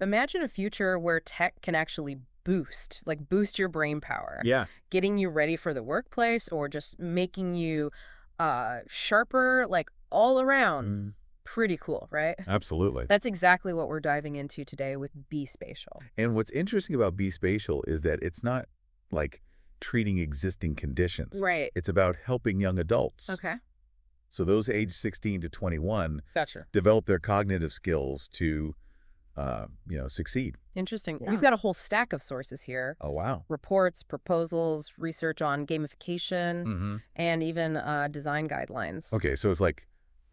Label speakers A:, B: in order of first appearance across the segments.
A: Imagine a future where tech can actually boost your brain power,
B: Yeah.
A: getting you ready for the workplace or just making you sharper, like all around.
B: Mm,
A: Pretty cool, right?
B: absolutely.
A: That's exactly what we're diving into today with B-Spatial.
B: And what's interesting about B-Spatial is that it's not like treating existing conditions.
A: Right.
B: It's about helping young adults.
A: Okay.
B: So those aged 16 to 21
A: Gotcha.
B: develop their cognitive skills to, succeed.
A: Interesting.
B: Yeah.
A: We've got a whole stack of sources here.
B: Oh, wow.
A: Reports, proposals, research on gamification,
B: Mm-hmm.
A: and even design guidelines.
B: Okay, so it's like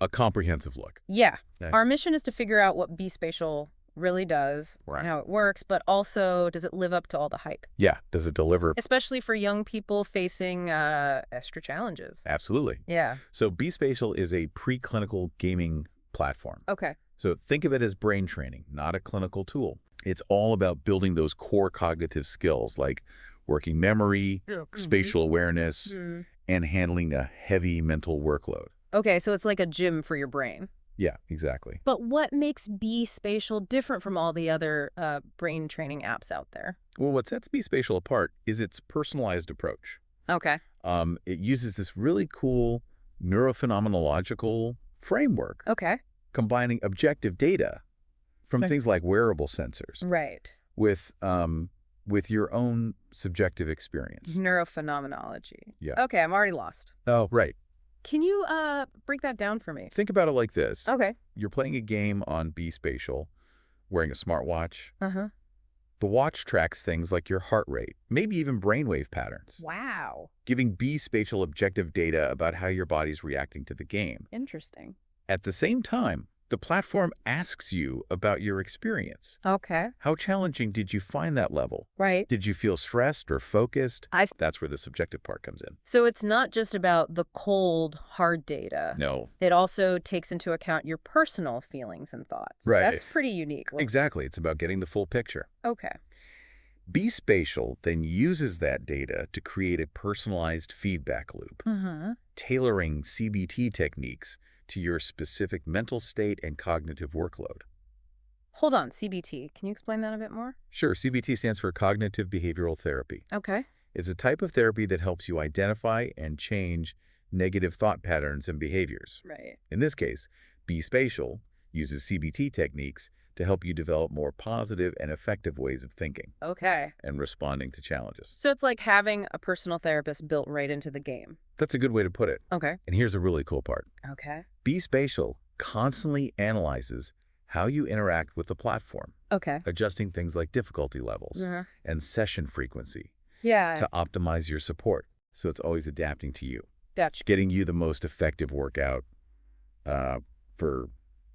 B: a comprehensive look.
A: Yeah.
B: Okay.
A: Our mission is to figure out what B-Spatial really does,
B: Right.
A: how it works, but also does it live up to all the hype,
B: Yeah. Does it deliver?
A: especially for young people facing extra challenges.
B: Absolutely.
A: Yeah.
B: So B-Spatial is a preclinical gaming platform.
A: Okay.
B: So think of it as brain training, not a clinical tool. It's all about building those core cognitive skills like working memory, spatial awareness, and handling a heavy mental workload.
A: Okay, so it's like a gym for your brain.
B: Yeah, exactly.
A: But what makes B-Spatial different from all the other brain training apps out there?
B: Well, what sets B-Spatial apart is its personalized approach.
A: Okay.
B: It uses this really cool neurophenomenological framework,
A: Okay.
B: combining objective data from
A: Okay.
B: things like wearable sensors
A: Right.
B: with your own subjective experience.
A: Neurophenomenology.
B: Yeah.
A: Okay, I'm already lost.
B: Oh, right.
A: Can you break that down for me?
B: Think about it like this.
A: Okay.
B: You're playing a game on B-Spatial, wearing a smartwatch.
A: Uh-huh.
B: The watch tracks things like your heart rate, maybe even brainwave patterns,
A: Wow.
B: giving B-Spatial objective data about how your body's reacting to the game.
A: Interesting.
B: At the same time, the platform asks you about your experience.
A: Okay.
B: How challenging did you find that level?
A: Right.
B: Did you feel stressed or focused?
A: I
B: That's where the subjective part comes in.
A: So it's not just about the cold, hard data.
B: No.
A: It also takes into account your personal feelings and thoughts.
B: Right.
A: That's pretty unique.
B: Exactly. It's about getting the full picture.
A: Okay.
B: B-Spatial then uses that data to create a personalized feedback loop,
A: Uh-huh.
B: tailoring CBT techniques to your specific mental state and cognitive workload.
A: Hold on, CBT. Can you explain that a bit more?
B: Sure, CBT stands for Cognitive Behavioral Therapy.
A: Okay.
B: It's a type of therapy that helps you identify and change negative thought patterns and behaviors.
A: Right.
B: In this case, B-Spatial uses CBT techniques to help you develop more positive and effective ways of thinking
A: Okay.
B: and responding to challenges.
A: So it's like having a personal therapist built right into the game.
B: That's a good way to put it.
A: Okay.
B: And here's a really cool part.
A: Okay.
B: B-Spatial constantly analyzes how you interact with the platform,
A: Okay.
B: adjusting things like difficulty levels
A: Uh-huh.
B: and session frequency
A: Yeah.
B: to optimize your support. So it's always adapting to you,
A: Gotcha.
B: getting you the most effective workout for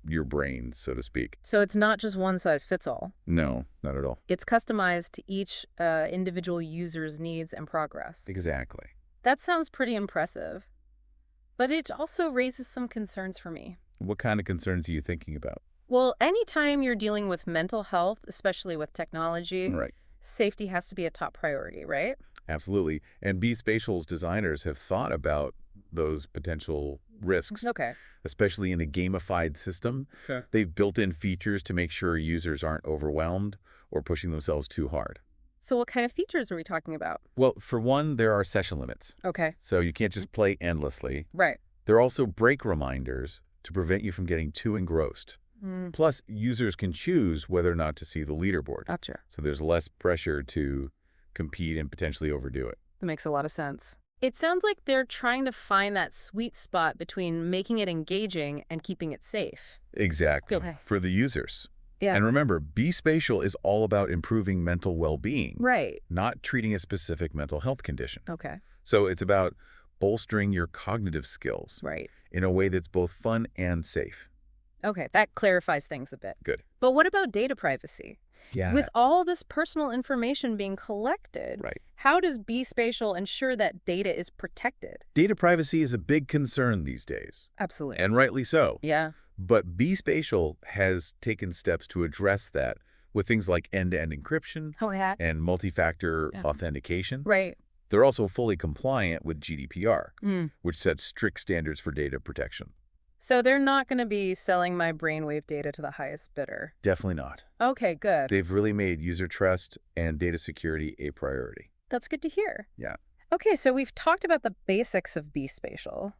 B: your brain, so to speak.
A: So it's not just one size fits all.
B: No, not at all.
A: It's customized to each individual user's needs and progress.
B: Exactly.
A: That sounds pretty impressive. But it also raises some concerns for me.
B: What kind of concerns are you thinking about?
A: Well, anytime you're dealing with mental health, especially with technology,
B: Right.
A: safety has to be a top priority, right?
B: Absolutely. And B-Spatial's designers have thought about those potential risks,
A: Okay.
B: especially in a gamified system.
A: Okay.
B: They've built in features to make sure users aren't overwhelmed or pushing themselves too hard.
A: So what kind of features are we talking about?
B: Well, for one, there are session limits.
A: Okay.
B: So you can't just play endlessly.
A: Right.
B: There are also break reminders to prevent you from getting too engrossed. Plus, users can choose whether or not to see the leaderboard.
A: Gotcha.
B: So there's less pressure to compete and potentially overdo it.
A: That makes a lot of sense. It sounds like they're trying to find that sweet spot between making it engaging and keeping it safe.
B: Exactly.
A: Okay.
B: For the users.
A: Yeah.
B: And remember, B-Spatial is all about improving mental well-being,
A: Right.
B: not treating a specific mental health condition.
A: Okay.
B: So it's about bolstering your cognitive skills
A: Right.
B: in a way that's both fun and safe.
A: Okay, that clarifies things a bit.
B: Good.
A: But what about data privacy?
B: Yeah.
A: With all this personal information being collected,
B: Right.
A: how does B-Spatial ensure that data is protected?
B: Data privacy is a big concern these days,
A: Absolutely.
B: and rightly so.
A: Yeah.
B: But B-Spatial has taken steps to address that with things like end-to-end encryption
A: Oh, yeah.
B: and multi-factor
A: Yeah.
B: authentication.
A: Right.
B: They're also fully compliant with GDPR,
A: Mm.
B: which sets strict standards for data protection.
A: So they're not going to be selling my brainwave data to the highest bidder.
B: Definitely not.
A: Okay, good.
B: They've really made user trust and data security a priority.
A: That's good to hear.
B: Yeah.
A: Okay, so we've talked about the basics of B-Spatial.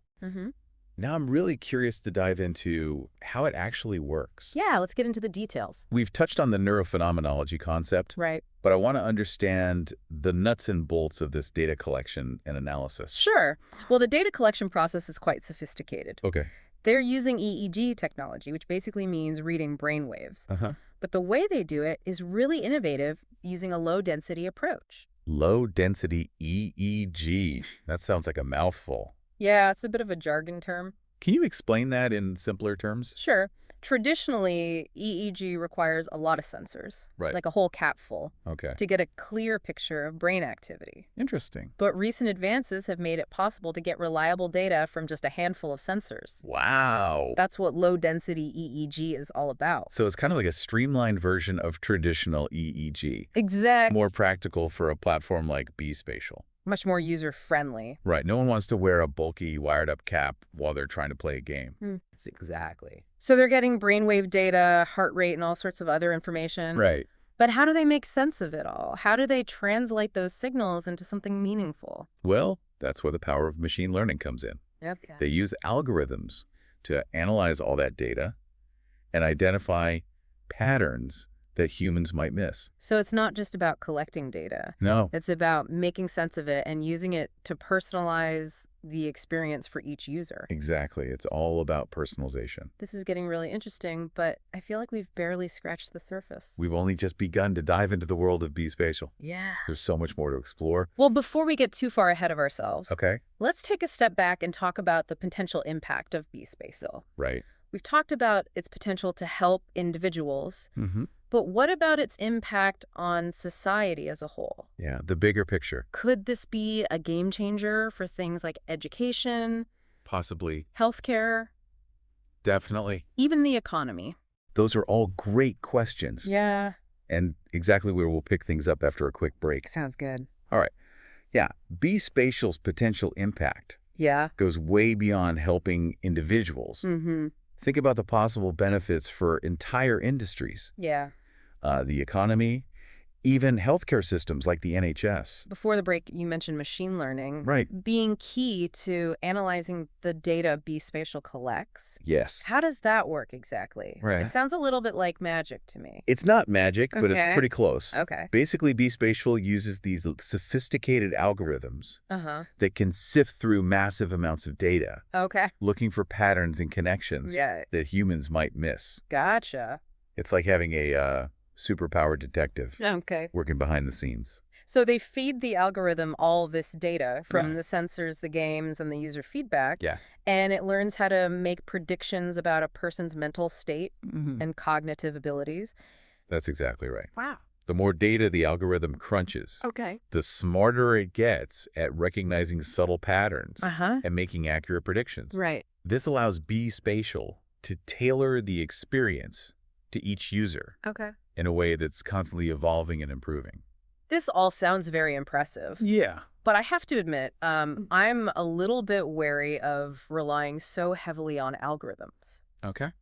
B: Now I'm really curious to dive into how it actually works.
A: Yeah, let's get into the details.
B: We've touched on the neurophenomenology concept,
A: Right.
B: but I want to understand the nuts and bolts of this data collection and analysis.
A: Sure. Well, the data collection process is quite sophisticated.
B: Okay.
A: They're using EEG technology, which basically means reading brainwaves. But the way they do it is really innovative, using a low-density approach.
B: Low-density EEG. That sounds like a mouthful.
A: Yeah, it's a bit of a jargon term.
B: Can you explain that in simpler terms?
A: Sure. Traditionally, EEG requires a lot of sensors,
B: Right.
A: like a whole capful,
B: Okay.
A: to get a clear picture of brain activity.
B: Interesting.
A: But recent advances have made it possible to get reliable data from just a handful of sensors.
B: Wow.
A: That's what low-density EEG is all about.
B: So it's kind of like a streamlined version of traditional EEG.
A: Exactly.
B: More practical for a platform like B-Spatial.
A: Much more user-friendly.
B: Right. No one wants to wear a bulky, wired-up cap while they're trying to play a game.
A: That's exactly. So they're getting brainwave data, heart rate, and all sorts of other information.
B: Right.
A: But how do they make sense of it all? How do they translate those signals into something meaningful?
B: Well, that's where the power of machine learning comes in.
A: Yep.
B: They use algorithms to analyze all that data and identify patterns that humans might miss.
A: So it's not just about collecting data.
B: No.
A: It's about making sense of it and using it to personalize the experience for each user.
B: Exactly. It's all about personalization.
A: This is getting really interesting, but I feel like we've barely scratched the surface.
B: We've only just begun to dive into the world of B-Spatial.
A: Yeah.
B: There's so much more to explore.
A: Well, before we get too far ahead of ourselves,
B: Okay.
A: let's take a step back and talk about the potential impact of B-Spatial.
B: Right.
A: We've talked about its potential to help individuals, but what about its impact on society as a whole?
B: Yeah, the bigger picture.
A: Could this be a game changer for things like education,
B: Possibly.
A: healthcare,
B: Definitely.
A: even the economy?
B: Those are all great questions.
A: Yeah.
B: And exactly where we'll pick things up after a quick break.
A: Sounds good.
B: All right. Yeah, B-Spatial's potential impact
A: Yeah.
B: goes way beyond helping individuals. Think about the possible benefits for entire industries,
A: Yeah.
B: the economy, even healthcare systems like the NHS.
A: Before the break, you mentioned machine learning.
B: Right.
A: Being key to analyzing the data B-Spatial collects.
B: Yes.
A: How does that work exactly?
B: Right.
A: It sounds a little bit like magic to me.
B: It's not magic, but
A: Okay.
B: it's pretty close.
A: Okay.
B: Basically, B-Spatial uses these sophisticated algorithms that can sift through massive amounts of data,
A: Okay.
B: looking for patterns and connections
A: Yeah.
B: that humans might miss.
A: Gotcha.
B: It's like having a superpowered detective
A: Okay.
B: working behind the scenes.
A: So they feed the algorithm all this data from
B: Right.
A: the sensors, the games, and the user feedback.
B: Yeah.
A: And it learns how to make predictions about a person's mental state and cognitive abilities.
B: That's exactly right.
A: Wow.
B: The more data the algorithm crunches,
A: Okay.
B: the smarter it gets at recognizing subtle patterns and making accurate predictions.
A: Right.
B: This allows B-Spatial to tailor the experience to each user
A: Okay.
B: in a way that's constantly evolving and improving.
A: This all sounds very impressive.
B: Yeah.
A: But I have to admit, I'm a little bit wary of relying so heavily on algorithms.
B: Okay.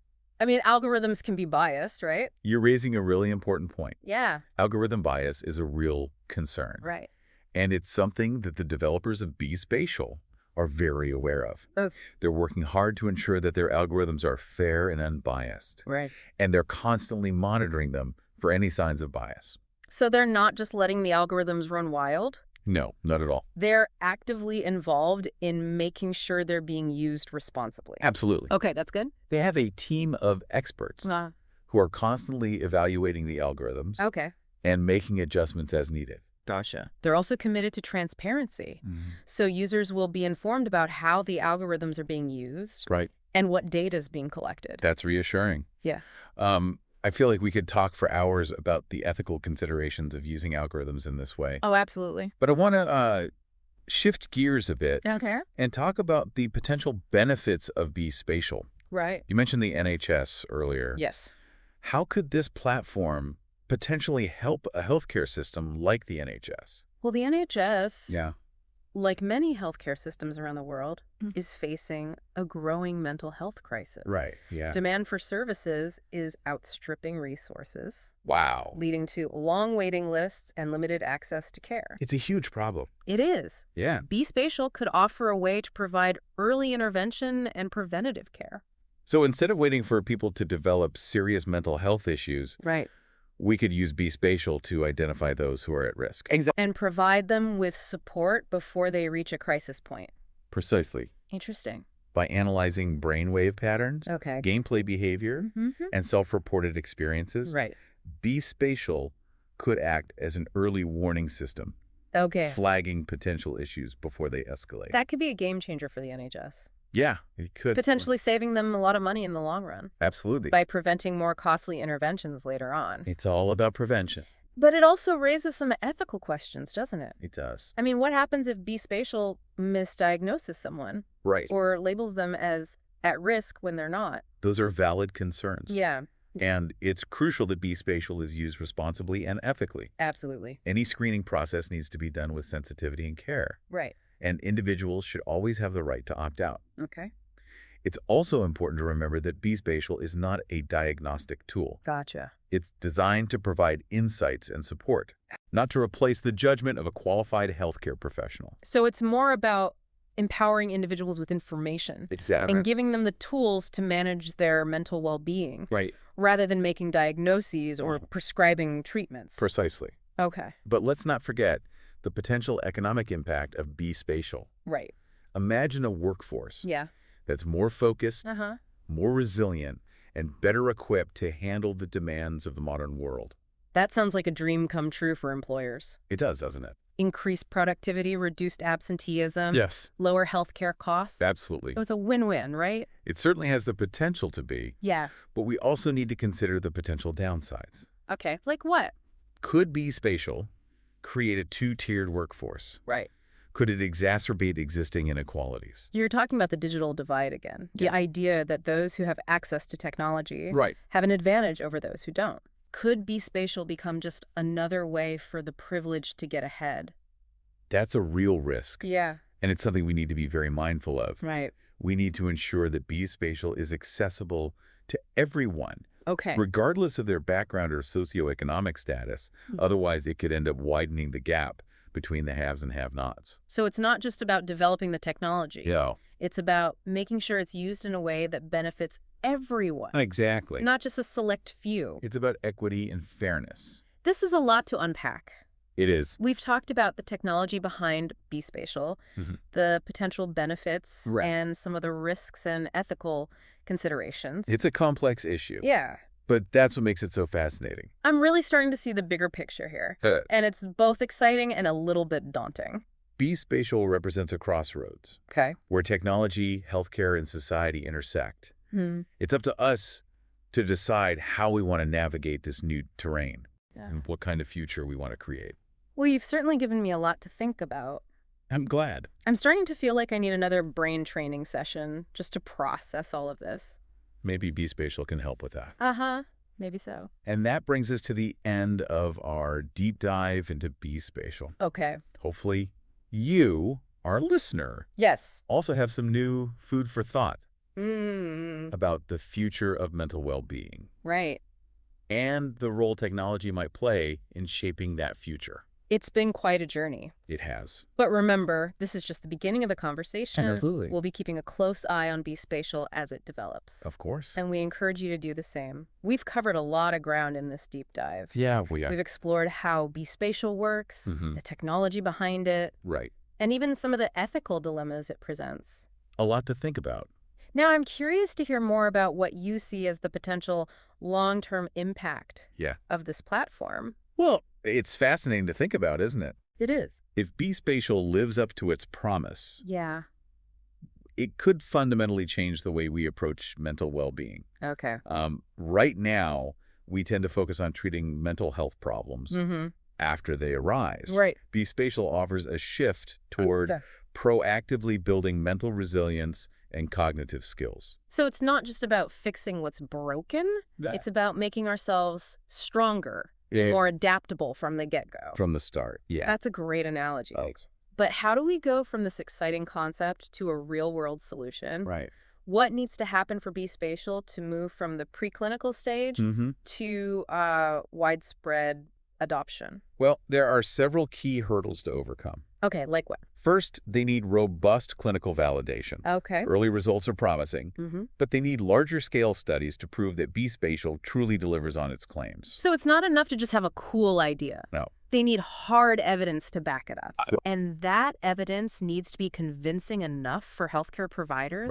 A: I mean, algorithms can be biased, right?
B: You're raising a really important point.
A: Yeah.
B: Algorithm bias is a real concern.
A: Right.
B: And it's something that the developers of B-Spatial are very aware of.
A: Oh.
B: They're working hard to ensure that their algorithms are fair and unbiased.
A: Right.
B: And they're constantly monitoring them for any signs of bias.
A: So they're not just letting the algorithms run wild?
B: No, not at all.
A: They're actively involved in making sure they're being used responsibly.
B: Absolutely.
A: Okay, that's good.
B: They have a team of experts who are constantly evaluating the algorithms
A: Okay.
B: and making adjustments as needed.
A: Gotcha. They're also committed to transparency. So users will be informed about how the algorithms are being used
B: Right.
A: and what data is being collected.
B: That's reassuring.
A: Yeah.
B: I feel like we could talk for hours about the ethical considerations of using algorithms in this way.
A: Oh, absolutely.
B: But I want to shift gears a bit
A: Okay.
B: and talk about the potential benefits of B-Spatial.
A: Right.
B: You mentioned the NHS earlier.
A: Yes.
B: How could this platform potentially help a healthcare system like the NHS?
A: Well, the NHS like many healthcare systems around the world, is facing a growing mental health crisis.
B: Right, yeah.
A: Demand for services is outstripping resources,
B: Wow.
A: leading to long waiting lists and limited access to care.
B: It's a huge problem.
A: It is.
B: Yeah.
A: B-Spatial could offer a way to provide early intervention and preventative care.
B: So instead of waiting for people to develop serious mental health issues,
A: Right.
B: we could use B-Spatial to identify those who are at risk.
A: Exactly. And provide them with support before they reach a crisis point.
B: Precisely.
A: Interesting.
B: By analyzing brainwave patterns,
A: Okay.
B: gameplay behavior, and self-reported experiences,
A: Right.
B: B-Spatial could act as an early warning system,
A: Okay.
B: flagging potential issues before they escalate.
A: That could be a game changer for the NHS.
B: Yeah, it could.
A: Potentially saving them a lot of money in the long run.
B: Absolutely.
A: By preventing more costly interventions later on.
B: It's all about prevention.
A: But it also raises some ethical questions, doesn't it?
B: It does.
A: I mean, what happens if B-Spatial misdiagnoses someone?
B: Right.
A: Or labels them as at risk when they're not?
B: Those are valid concerns.
A: Yeah.
B: And it's crucial that B-Spatial is used responsibly and ethically.
A: Absolutely.
B: Any screening process needs to be done with sensitivity and care.
A: Right.
B: And individuals should always have the right to opt out.
A: Okay.
B: It's also important to remember that B-Spatial is not a diagnostic tool.
A: Gotcha.
B: It's designed to provide insights and support, not to replace the judgment of a qualified healthcare professional.
A: So it's more about empowering individuals with information.
B: Exactly.
A: And giving them the tools to manage their mental well-being.
B: Right.
A: Rather than making diagnoses or prescribing treatments.
B: Precisely.
A: Okay.
B: But let's not forget the potential economic impact of B-Spatial.
A: Right.
B: Imagine a workforce
A: Yeah.
B: that's more focused,
A: Uh-huh.
B: more resilient, and better equipped to handle the demands of the modern world.
A: That sounds like a dream come true for employers.
B: It does, doesn't it?
A: Increased productivity, reduced absenteeism,
B: Yes.
A: lower healthcare costs.
B: Absolutely.
A: It was a win-win, right?
B: It certainly has the potential to be,
A: Yeah.
B: but we also need to consider the potential downsides.
A: Okay. Like what?
B: Could B-Spatial create a two-tiered workforce?
A: Right.
B: Could it exacerbate existing inequalities?
A: You're talking about the digital divide again. The idea that those who have access to technology
B: Right.
A: have an advantage over those who don't. Could B-Spatial become just another way for the privileged to get ahead?
B: That's a real risk.
A: Yeah.
B: And it's something we need to be very mindful of.
A: Right.
B: We need to ensure that B-Spatial is accessible to everyone,
A: Okay.
B: regardless of their background or socioeconomic status. Otherwise, it could end up widening the gap between the haves and have-nots.
A: So it's not just about developing the technology.
B: Yeah.
A: It's about making sure it's used in a way that benefits everyone,
B: Exactly.
A: not just a select few.
B: It's about equity and fairness.
A: This is a lot to unpack.
B: It is.
A: We've talked about the technology behind B-Spatial, the potential benefits,
B: Right.
A: and some of the risks and ethical considerations.
B: It's a complex issue.
A: Yeah.
B: But that's what makes it so fascinating.
A: I'm really starting to see the bigger picture here. And it's both exciting and a little bit daunting.
B: B-Spatial represents a crossroads
A: Okay.
B: where technology, healthcare, and society intersect. It's up to us to decide how we want to navigate this new terrain and what kind of future we want to create.
A: Well, you've certainly given me a lot to think about.
B: I'm glad.
A: I'm starting to feel like I need another brain training session just to process all of this.
B: Maybe B-Spatial can help with that.
A: Uh-huh. Maybe so.
B: And that brings us to the end of our deep dive into B-Spatial.
A: Okay.
B: Hopefully you, our listener,
A: Yes.
B: also have some new food for thought
A: Mm.
B: about the future of mental well-being
A: Right.
B: and the role technology might play in shaping that future.
A: It's been quite a journey.
B: It has.
A: But remember, this is just the beginning of the conversation.
B: Absolutely.
A: We'll be keeping a close eye on B-Spatial as it develops.
B: Of course.
A: And we encourage you to do the same. We've covered a lot of ground in this deep dive.
B: Yeah, we are.
A: We've explored how B-Spatial works, the technology behind it,
B: Right.
A: and even some of the ethical dilemmas it presents.
B: A lot to think about.
A: Now, I'm curious to hear more about what you see as the potential long-term impact of this platform.
B: Well, it's fascinating to think about, isn't it?
A: It is.
B: If B-Spatial lives up to its promise,
A: Yeah.
B: it could fundamentally change the way we approach mental well-being.
A: Okay.
B: Right now, we tend to focus on treating mental health problems after they arise.
A: Right.
B: B-Spatial offers a shift toward proactively building mental resilience and cognitive skills.
A: So it's not just about fixing what's broken. It's about making ourselves stronger, more adaptable from the get-go.
B: From the start, yeah.
A: That's a great analogy.
B: Thanks.
A: But how do we go from this exciting concept to a real-world solution?
B: Right.
A: What needs to happen for B-Spatial to move from the preclinical stage to widespread adoption?
B: Well, there are several key hurdles to overcome.
A: Okay, like what?
B: First, they need robust clinical validation.
A: Okay.
B: Early results are promising, but they need larger scale studies to prove that B-Spatial truly delivers on its claims.
A: So it's not enough to just have a cool idea.
B: No.
A: They need hard evidence to back it up. And that evidence needs to be convincing enough for healthcare providers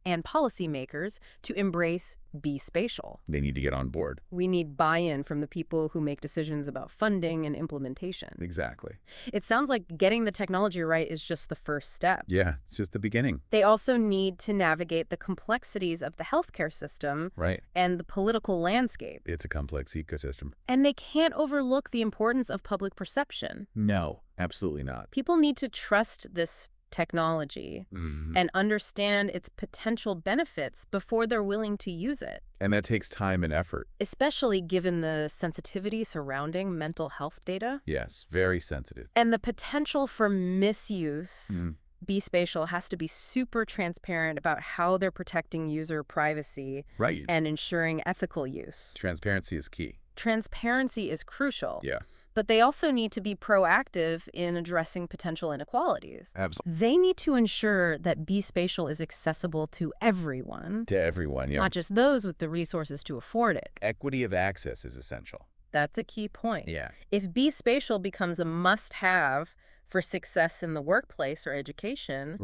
A: and policymakers to embrace B-Spatial.
B: They need to get on board.
A: We need buy-in from the people who make decisions about funding and implementation.
B: Exactly.
A: It sounds like getting the technology right is just the first step.
B: Yeah, it's just the beginning.
A: They also need to navigate the complexities of the healthcare system and the political landscape.
B: It's a complex ecosystem.
A: And they can't overlook the importance of public perception.
B: No, absolutely not.
A: People need to trust this technology and understand its potential benefits before they're willing to use it.
B: And that takes time and effort.
A: Especially given the sensitivity surrounding mental health data.
B: Yes, very sensitive.
A: And the potential for misuse. B-Spatial has to be super transparent about how they're protecting user privacy and ensuring ethical use.
B: Transparency is key.
A: Transparency is crucial.
B: Yeah.
A: But they also need to be proactive in addressing potential inequalities.
B: Absolutely.
A: They need to ensure that B-Spatial is accessible to everyone.
B: To everyone, yeah.
A: Not just those with the resources to afford it.
B: Equity of access is essential.
A: That's a key point.
B: Yeah.
A: If B-Spatial becomes a must-have for success in the workplace or education,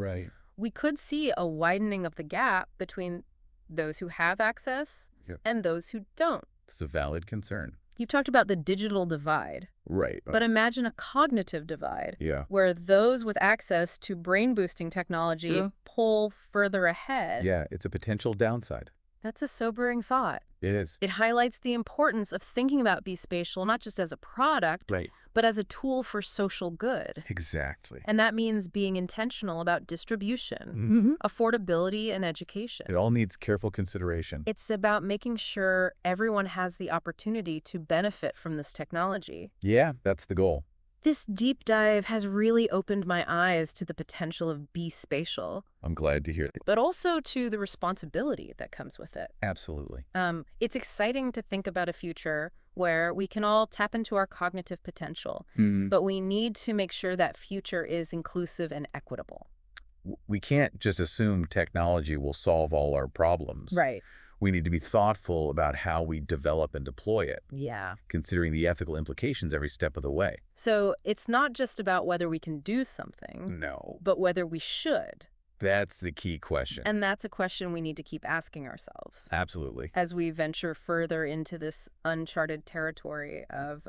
A: we could see a widening of the gap between those who have access and those who don't.
B: It's a valid concern.
A: You've talked about the digital divide. But imagine a cognitive divide. Where those with access to brain-boosting technology pull further ahead.
B: Yeah, it's a potential downside.
A: That's a sobering thought.
B: It is.
A: It highlights the importance of thinking about B-Spatial not just as a product, but as a tool for social good.
B: Exactly.
A: And that means being intentional about distribution, affordability, and education.
B: It all needs careful consideration.
A: It's about making sure everyone has the opportunity to benefit from this technology.
B: Yeah, that's the goal.
A: This deep dive has really opened my eyes to the potential of B-Spatial.
B: I'm glad to hear that.
A: But also to the responsibility that comes with it.
B: Absolutely.
A: It's exciting to think about a future where we can all tap into our cognitive potential, but we need to make sure that future is inclusive and equitable.
B: We can't just assume technology will solve all our problems. We need to be thoughtful about how we develop and deploy it.
A: Yeah.
B: Considering the ethical implications every step of the way.
A: So it's not just about whether we can do something.
B: No.
A: But whether we should.
B: That's the key question.
A: And that's a question we need to keep asking ourselves.
B: Absolutely.
A: As we venture further into this uncharted territory of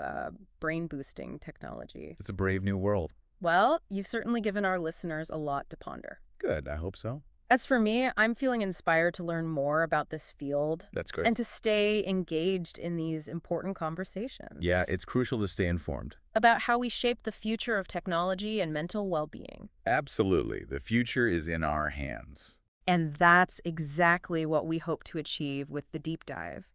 A: brain-boosting technology.
B: It's a brave new world.
A: Well, you've certainly given our listeners a lot to ponder.
B: Good, I hope so.
A: As for me, I'm feeling inspired to learn more about this field.
B: That's great.
A: And to stay engaged in these important conversations.
B: Yeah, it's crucial to stay informed.
A: About how we shape the future of technology and mental well-being.
B: Absolutely. The future is in our hands.
A: And that's exactly what we hope to achieve with the deep dive.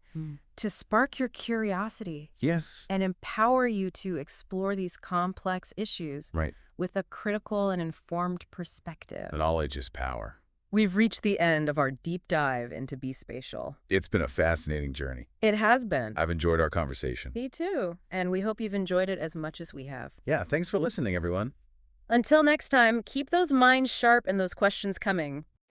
A: To spark your curiosity.
B: Yes.
A: And empower you to explore these complex issues. With a critical and informed perspective.
B: Knowledge is power.
A: We've reached the end of our deep dive into B-Spatial.
B: It's been a fascinating journey.
A: It has been.
B: I've enjoyed our conversation.
A: Me too. And we hope you've enjoyed it as much as we have.
B: Yeah, thanks for listening, everyone.
A: Until next time, keep those minds sharp and those questions coming.